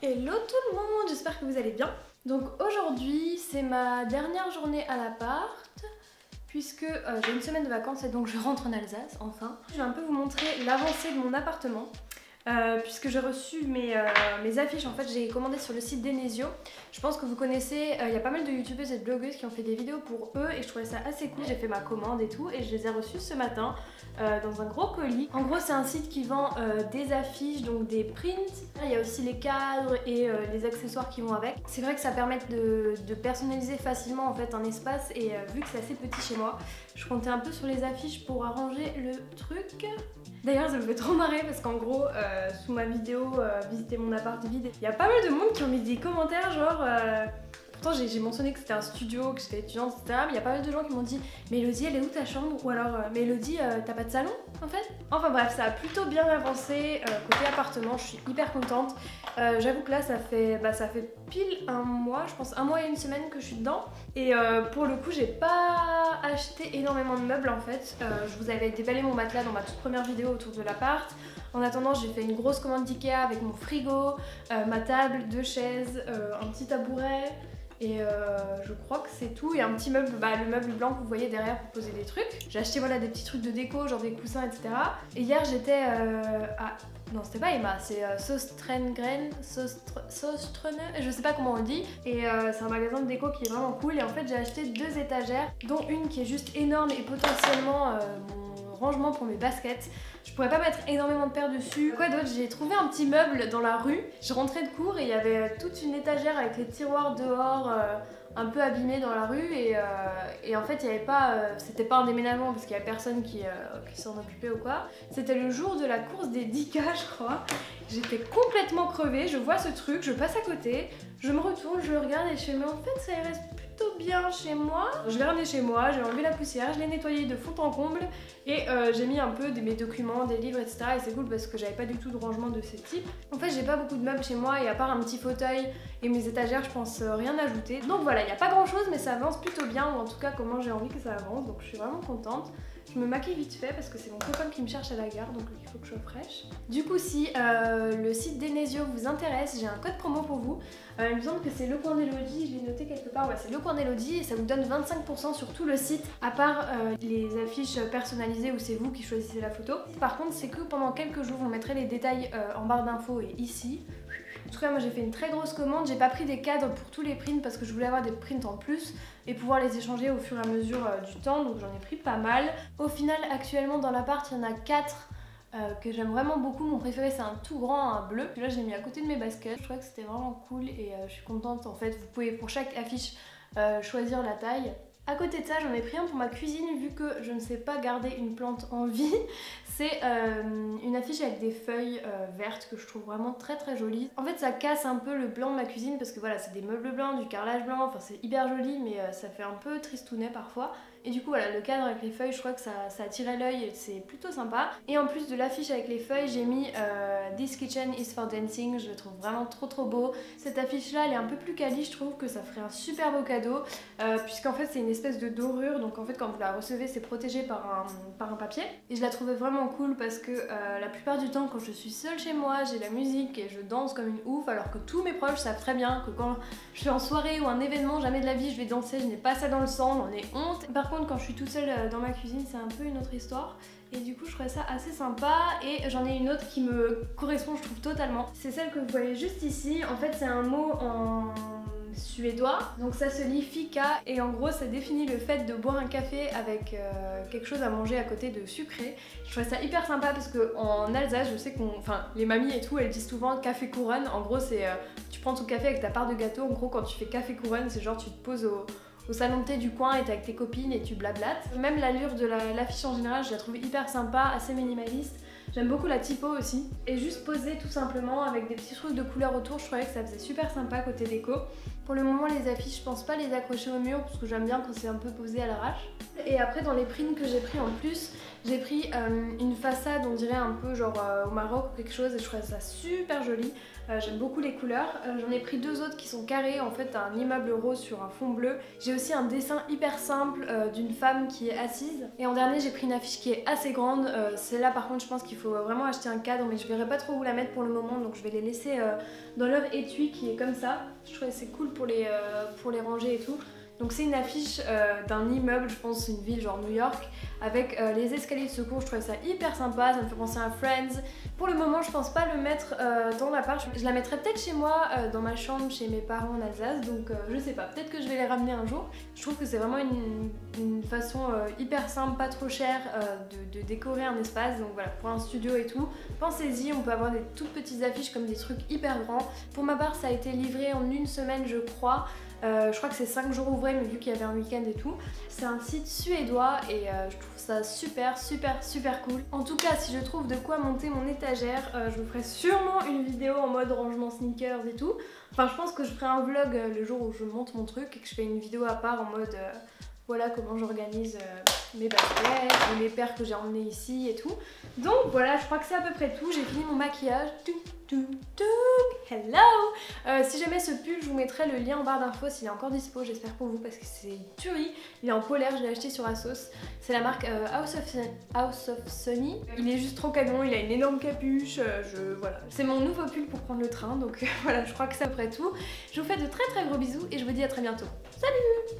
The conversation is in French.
Hello tout le monde, j'espère que vous allez bien. Donc aujourd'hui c'est ma dernière journée à l'appart puisque j'ai une semaine de vacances et donc je rentre en Alsace enfin. Je vais un peu vous montrer l'avancée de mon appartement. Puisque j'ai reçu mes affiches, en fait j'ai commandé sur le site d'Enesio. Je pense que vous connaissez, il y a pas mal de youtubeuses et de blogueuses qui ont fait des vidéos pour eux et je trouvais ça assez cool. J'ai fait ma commande et tout et je les ai reçues ce matin dans un gros colis. En gros c'est un site qui vend des affiches, donc des prints. Il y a aussi les cadres et les accessoires qui vont avec. C'est vrai que ça permet de personnaliser facilement en fait un espace et vu que c'est assez petit chez moi, je comptais un peu sur les affiches pour arranger le truc. D'ailleurs ça me fait trop marrer parce qu'en gros sous ma vidéo visiter mon appart vide, il y a pas mal de monde qui ont mis des commentaires genre pourtant j'ai mentionné que c'était un studio, que j'étais étudiante etc, mais il y a pas mal de gens qui m'ont dit Mélodie elle est où ta chambre, ou alors Mélodie t'as pas de salon en fait. Enfin bref, ça a plutôt bien avancé côté appartement, je suis hyper contente. J'avoue que là ça fait pile un mois, je pense un mois et une semaine que je suis dedans et pour le coup j'ai pas acheté énormément de meubles en fait. Je vous avais déballé mon matelas dans ma toute première vidéo autour de l'appart. En attendant j'ai fait une grosse commande d'Ikea avec mon frigo, ma table, 2 chaises, un petit tabouret et je crois que c'est tout, et un petit meuble, le meuble blanc que vous voyez derrière pour poser des trucs. J'ai acheté voilà des petits trucs de déco, genre des coussins etc. Et hier j'étais à... Non c'était pas Emma, c'est Sostrengren, je sais pas comment on dit. Et c'est un magasin de déco qui est vraiment cool et en fait j'ai acheté 2 étagères, dont une qui est juste énorme et potentiellement mon rangement pour mes baskets. Je pourrais pas mettre énormément de paires dessus. Quoi d'autre? J'ai trouvé un petit meuble dans la rue. Je rentrais de cours et il y avait toute une étagère avec les tiroirs dehors un peu abîmés dans la rue et en fait il y avait pas, c'était pas un déménagement parce qu'il y avait personne qui s'en occupait ou quoi. C'était le jour de la course des 10K je crois. J'étais complètement crevée, je vois ce truc, je passe à côté, je me retourne, je le regarde et je fais mais en fait ça reste plutôt bien chez moi. Je l'ai ramené chez moi, j'ai enlevé la poussière, je l'ai nettoyé de fond en comble et j'ai mis un peu mes documents, des livres etc. Et c'est cool parce que j'avais pas du tout de rangement de ce type. En fait j'ai pas beaucoup de meubles chez moi et à part un petit fauteuil et mes étagères je pense rien ajouter. Donc voilà, il n'y a pas grand chose mais ça avance plutôt bien, ou en tout cas comment j'ai envie que ça avance, donc je suis vraiment contente. Je me maquille vite fait parce que c'est mon copain qui me cherche à la gare, donc il faut que je sois fraîche. Du coup si le site d'Enesio vous intéresse, j'ai un code promo pour vous. Il me semble que c'est Le Coin d'Elodie, je l'ai noté quelque part, ouais c'est Le Coin d'Elodie et ça vous donne 25% sur tout le site, à part les affiches personnalisées où c'est vous qui choisissez la photo. Par contre c'est que pendant quelques jours, vous mettrez les détails en barre d'infos et ici. En tout cas moi j'ai fait une très grosse commande, j'ai pas pris des cadres pour tous les prints parce que je voulais avoir des prints en plus et pouvoir les échanger au fur et à mesure du temps, donc j'en ai pris pas mal. Au final actuellement dans l'appart il y en a 4 que j'aime vraiment beaucoup. Mon préféré c'est un tout grand, un bleu. Celui-là je l'ai mis à côté de mes baskets, je trouvais que c'était vraiment cool et je suis contente en fait. Vous pouvez pour chaque affiche choisir la taille. À côté de ça, j'en ai pris un pour ma cuisine vu que je ne sais pas garder une plante en vie. C'est une affiche avec des feuilles vertes que je trouve vraiment très très jolie. En fait ça casse un peu le blanc de ma cuisine parce que voilà c'est des meubles blancs, du carrelage blanc, enfin c'est hyper joli mais ça fait un peu tristounet parfois. Et du coup voilà, le cadre avec les feuilles, je crois que ça attirait l'œil et c'est plutôt sympa. Et en plus de l'affiche avec les feuilles, j'ai mis This Kitchen is for Dancing, je le trouve vraiment trop beau. Cette affiche là elle est un peu plus quali, je trouve que ça ferait un super beau cadeau puisqu'en fait c'est une espèce de dorure, donc en fait quand vous la recevez c'est protégé par un papier. Et je la trouvais vraiment cool parce que la plupart du temps quand je suis seule chez moi, j'ai la musique et je danse comme une ouf, alors que tous mes proches savent très bien que quand je suis en soirée ou un événement, jamais de la vie je vais danser, je n'ai pas ça dans le sang, j'en ai honte. Par contre quand je suis toute seule dans ma cuisine c'est un peu une autre histoire et du coup je trouvais ça assez sympa. Et j'en ai une autre qui me correspond je trouve totalement, c'est celle que vous voyez juste ici. En fait c'est un mot en suédois, donc ça se lit fika et en gros ça définit le fait de boire un café avec quelque chose à manger à côté de sucré. Je trouvais ça hyper sympa parce que en Alsace je sais les mamies et tout elles disent souvent café couronne. En gros c'est tu prends ton café avec ta part de gâteau, en gros quand tu fais café couronne c'est genre tu te poses au salon de thé du coin et t'es avec tes copines et tu blablates. Même l'allure de l'affiche en général je la trouve hyper sympa, assez minimaliste. J'aime beaucoup la typo aussi. Et juste posée tout simplement avec des petits trucs de couleur autour, je trouvais que ça faisait super sympa côté déco. Pour le moment les affiches je pense pas les accrocher au mur parce que j'aime bien quand c'est un peu posé à l'arrache. Et après dans les prints que j'ai pris en plus, j'ai pris une façade on dirait un peu genre au Maroc ou quelque chose et je trouve ça super joli. J'aime beaucoup les couleurs. J'en ai pris deux autres qui sont carrés, en fait un immeuble rose sur un fond bleu. J'ai aussi un dessin hyper simple d'une femme qui est assise. Et en dernier j'ai pris une affiche qui est assez grande. Celle-là par contre je pense qu'il faut vraiment acheter un cadre mais je verrai pas trop où la mettre pour le moment donc je vais les laisser dans leur étui qui est comme ça. Je trouve que c'est cool pour les ranger et tout. Donc c'est une affiche d'un immeuble, je pense une ville genre New York, avec les escaliers de secours, je trouvais ça hyper sympa, ça me fait penser à Friends. Pour le moment je pense pas le mettre dans l'appart, je la mettrai peut-être chez moi, dans ma chambre, chez mes parents en Alsace, donc je sais pas, peut-être que je vais les ramener un jour. Je trouve que c'est vraiment une façon hyper simple, pas trop chère de décorer un espace, donc voilà, pour un studio et tout. Pensez-y, on peut avoir des toutes petites affiches comme des trucs hyper grands. Pour ma part ça a été livré en une semaine je crois. Je crois que c'est 5 jours ouvrés mais vu qu'il y avait un week-end et tout. C'est un site suédois et je trouve ça super cool. En tout cas si je trouve de quoi monter mon étagère, je vous ferai sûrement une vidéo en mode rangement sneakers et tout. Enfin je pense que je ferai un vlog le jour où je monte mon truc et que je fais une vidéo à part en mode voilà comment j'organise mes baskets ou les paires que j'ai emmenées ici et tout. Donc voilà, je crois que c'est à peu près tout. J'ai fini mon maquillage. Hello. Si j'aimais ce pull, je vous mettrai le lien en barre d'infos s'il est encore dispo, j'espère pour vous parce que c'est une tuerie. Il est en polaire, je l'ai acheté sur Asos. C'est la marque House of Sunny. Il est juste trop canon, il a une énorme capuche, voilà. C'est mon nouveau pull pour prendre le train, donc voilà, je crois que c'est à peu près tout. Je vous fais de très gros bisous et je vous dis à très bientôt. Salut!